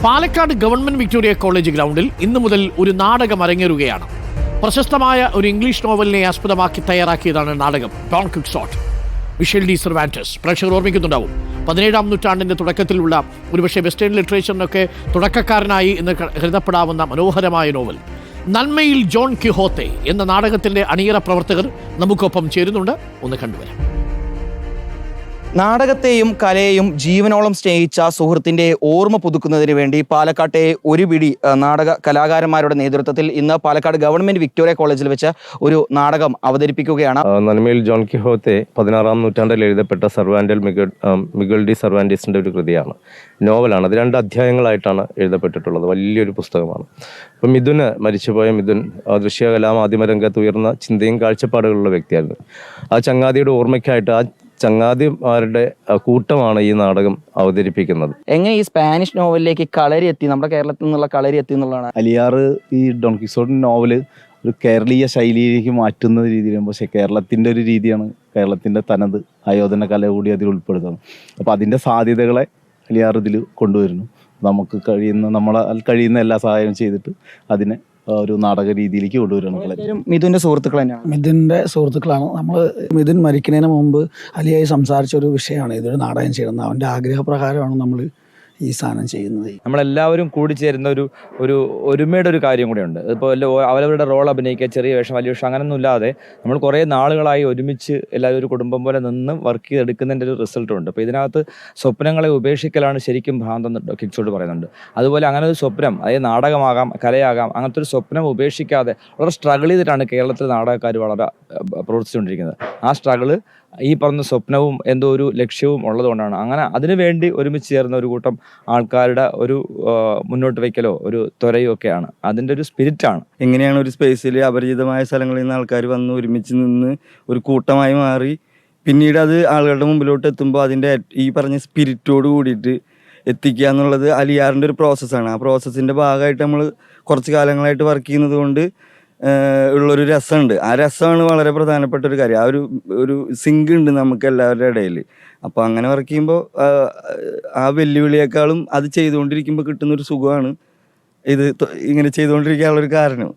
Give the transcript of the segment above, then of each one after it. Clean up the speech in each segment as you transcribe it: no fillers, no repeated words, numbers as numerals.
Palakkad government Victoria college ഗ്രൗണ്ടിൽ ഇന്നു മുതൽ ഒരു നാടകം അരങ്ങേറുകയാണ്. പ്രശസ്തമായ ഒരു ഇംഗ്ലീഷ് നോവലിനെ ആസ്പദമാക്കി തയ്യാറാക്കിയതാണ് നാടകം Don Quixote. Michel de Cervantes. പ്രേക്ഷകർ ഓർമ്മിക്കുന്നുണ്ടാവും, 17-ാം നൂറ്റാണ്ടിന്റെ തുടക്കത്തിലുള്ള ഒരുപക്ഷെ വെസ്റ്റേൺ ലിറ്ററേച്ചറിനൊക്കെ തുടക്കക്കാരനായി എന്ന് കരുതപ്പെടാവുന്ന മനോഹരമായ നോവൽ. നന്മയിൽ ജോൺ കിഹോത്തെ എന്ന നാടകത്തിന്റെ അണിയറ പ്രവർത്തകർ നമുക്കൊപ്പം ചേരുന്നുണ്ട്. ഒന്ന് കണ്ടുവരാം. നാടകത്തെയും കലയെയും ജീവനോളം സ്നേഹിച്ച സുഹൃത്തിന്റെ ഓർമ്മ പുതുക്കുന്നതിന് വേണ്ടി പാലക്കാട്ടെ ഒരു പിടി നാടക കലാകാരന്മാരുടെ നേതൃത്വത്തിൽ ഇന്ന് പാലക്കാട് ഗവൺമെന്റ് വിക്ടോറിയ കോളേജിൽ വെച്ച് ഒരു നാടകം അവതരിപ്പിക്കുകയാണ്. നന്മയിൽ ജോൺ കിഹോത്തെ 16-ാം നൂറ്റാണ്ടിൽ എഴുതപ്പെട്ട മിഗൽ ഡി സെർവാന്റസിന്റെ ഒരു കൃതിയാണ്, നോവലാണ്. അത് 2 അധ്യായങ്ങളായിട്ടാണ് എഴുതപ്പെട്ടിട്ടുള്ളത്. വലിയൊരു പുസ്തകമാണ്. അപ്പം മരിച്ചുപോയ മിഥുൻ ദൃശ്യകലാ മാധ്യമരംഗത്ത് ഉയർന്ന ചിന്തയും കാഴ്ചപ്പാടുകളുള്ള വ്യക്തിയായിരുന്നു. ആ ചങ്ങാതിയുടെ ഓർമ്മയ്ക്കായിട്ട് ആ ചങ്ങാതിമാരുടെ കൂട്ടമാണ് ഈ നാടകം അവതരിപ്പിക്കുന്നത്. എങ്ങനെ ഈ സ്പാനിഷ് നോവലിലേക്ക് കളരി എത്തി, നമ്മുടെ കേരളത്തിൽ നിന്നുള്ള കളരി എത്തി എന്നുള്ളതാണ്. അലിയാർ ഈ ഡോൺ ക്വിക്സോട്ടിന്റെ നോവല് ഒരു കേരളീയ ശൈലിയിലേക്ക് മാറ്റുന്ന രീതിയിലും, പക്ഷേ കേരളത്തിൻ്റെ ഒരു രീതിയാണ്, കേരളത്തിൻ്റെ തനത് ആയോധന കല കൂടി അതിൽ ഉൾപ്പെടുത്തുന്നത്. അപ്പോൾ അതിൻ്റെ സാധ്യതകളെ അലിയാർ ഇതിൽ കൊണ്ടുവരുന്നു. നമുക്ക് നമ്മളാൽ കഴിയുന്ന എല്ലാ സഹായവും ചെയ്തിട്ട് അതിനെ ഒരു നാടക രീതിയിലേക്ക് കൊണ്ടുവരുന്നു. മിഥുന്റെ സുഹൃത്തുക്കൾ തന്നെയാണ്. മിഥുന്റെ സുഹൃത്തുക്കളാണ്. മിഥുൻ മരിക്കുന്നതിന് മുമ്പ് അലിയായി സംസാരിച്ച ഒരു വിഷയമാണ് ഇതൊരു നാടകം ചെയ്യുന്നത്. അവൻ്റെ ആഗ്രഹപ്രകാരമാണ് നമ്മൾ ഈ സാധനം ചെയ്യുന്നത്. നമ്മളെല്ലാവരും കൂടിച്ചേരുന്ന ഒരു ഒരുമയുടെ ഒരു കാര്യം കൂടെയുണ്ട്. ഇപ്പോൾ അവരവരുടെ റോൾ അഭിനയിക്കുക, ചെറിയ വേഷം വലിയ വേഷം അങ്ങനെയൊന്നും ഇല്ലാതെ നമ്മൾ കുറേ നാളുകളായി ഒരുമിച്ച് എല്ലാവരും ഒരു കുടുംബം പോലെ നിന്ന് വർക്ക് ചെയ്തെടുക്കുന്നതിൻ്റെ ഒരു റിസൾട്ടുണ്ട്. അപ്പോൾ ഇതിനകത്ത് സ്വപ്നങ്ങളെ ഉപേക്ഷിക്കലാണ് ശരിക്കും ഭ്രാന്തെന്ന് ക്വിക്സോട്ട് പറയുന്നുണ്ട്. അതുപോലെ അങ്ങനെ ഒരു സ്വപ്നം, അതായത് നാടകമാകാം കലയാകാം, അങ്ങനത്തെ ഒരു സ്വപ്നം ഉപേക്ഷിക്കാതെ വളരെ സ്ട്രഗിൾ ചെയ്തിട്ടാണ് കേരളത്തിലെ നാടകക്കാർ വളരെ പ്രവർത്തിച്ചുകൊണ്ടിരിക്കുന്നത്. ആ സ്ട്രഗിള് ഈ പറഞ്ഞ സ്വപ്നവും എന്തോ ഒരു ലക്ഷ്യവും ഉള്ളതുകൊണ്ടാണ് അങ്ങനെ അതിനുവേണ്ടി ഒരുമിച്ച് ചേർന്ന ഒരു കൂട്ടം ആൾക്കാരുടെ ഒരു മുന്നോട്ട് വയ്ക്കലോ ഒരു ത്വരയോ ഒക്കെയാണ് അതിൻ്റെ ഒരു സ്പിരിറ്റാണ്. എങ്ങനെയാണ് ഒരു സ്പേസിൽ അപരിചിതമായ സ്ഥലങ്ങളിൽ നിന്ന് ആൾക്കാർ വന്ന് ഒരുമിച്ച് നിന്ന് ഒരു കൂട്ടമായി മാറി പിന്നീട് അത് ആളുകളുടെ മുമ്പിലോട്ട് എത്തുമ്പോൾ അതിൻ്റെ ഈ പറഞ്ഞ സ്പിരിറ്റോട് കൂടിയിട്ട് എത്തിക്കുക എന്നുള്ളത് അലിയാറിൻ്റെ ഒരു പ്രോസസ്സാണ്. ആ പ്രോസസ്സിൻ്റെ ഭാഗമായിട്ട് നമ്മൾ കുറച്ച് കാലങ്ങളായിട്ട് വർക്ക് ചെയ്യുന്നത് കൊണ്ട് ഉള്ളൊരു രസമുണ്ട്. ആ രസമാണ് വളരെ പ്രധാനപ്പെട്ട ഒരു കാര്യം. ആ ഒരു സിങ്ക് ഉണ്ട് നമുക്ക് എല്ലാവരുടെ ഇടയിൽ. അപ്പോൾ അങ്ങനെ വർക്ക് ചെയ്യുമ്പോൾ ആ വെല്ലുവിളിയേക്കാളും അത് ചെയ്തുകൊണ്ടിരിക്കുമ്പോൾ കിട്ടുന്നൊരു സുഖമാണ് ഇത് ഇങ്ങനെ ചെയ്തുകൊണ്ടിരിക്കാനുള്ളൊരു കാരണം.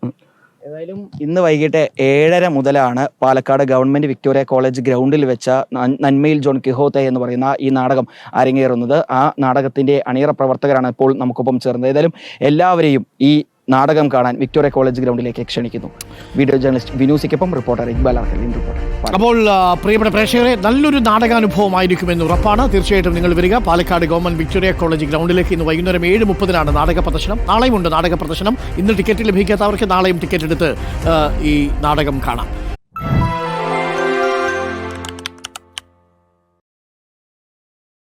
ഏതായാലും ഇന്ന് വൈകിട്ട് 7:30 മുതലാണ് പാലക്കാട് ഗവൺമെന്റ് വിക്ടോറിയ കോളേജ് ഗ്രൗണ്ടിൽ വെച്ച നന്മയിൽ ജോൺ കിഹോത്തെ എന്ന് പറയുന്ന ഈ നാടകം അരങ്ങേറുന്നത്. ആ നാടകത്തിന്റെ അണിയറ പ്രവർത്തകരാണ് ഇപ്പോൾ നമുക്കൊപ്പം ചേർന്നത്. ഏതായാലും എല്ലാവരെയും ഈ നാടകം കാണാൻ വിക്ടോറിയ കോളേജ് ഗ്രൗണ്ടിലേക്ക് ക്ഷണിക്കുന്നു. വീഡിയോ ജേർണലിസ്റ്റ് വിനൂസിക്കൊപ്പം റിപ്പോർട്ടർ ഇക്ബാൽ അർക്കൽ. അപ്പോൾ പ്രിയപ്പെട്ട പ്രേക്ഷകരെ, നല്ലൊരു നാടകാനുഭവമായിരിക്കുമെന്ന് ഉറപ്പാണ്. തീർച്ചയായിട്ടും നിങ്ങൾ വരിക. പാലക്കാട് ഗവൺമെന്റ് വിക്ടോറിയ കോളേജ് ഗ്രൗണ്ടിലേക്ക് ഇന്ന് വൈകുന്നേരം 7:30 നാടക പ്രദർശനം. നാളെയും ഉണ്ട് നാടക പ്രദർശനം. ഇന്ന് ടിക്കറ്റ് ലഭിക്കാത്തവർക്ക് നാളെയും ടിക്കറ്റ് എടുത്ത് ഈ നാടകം കാണാം.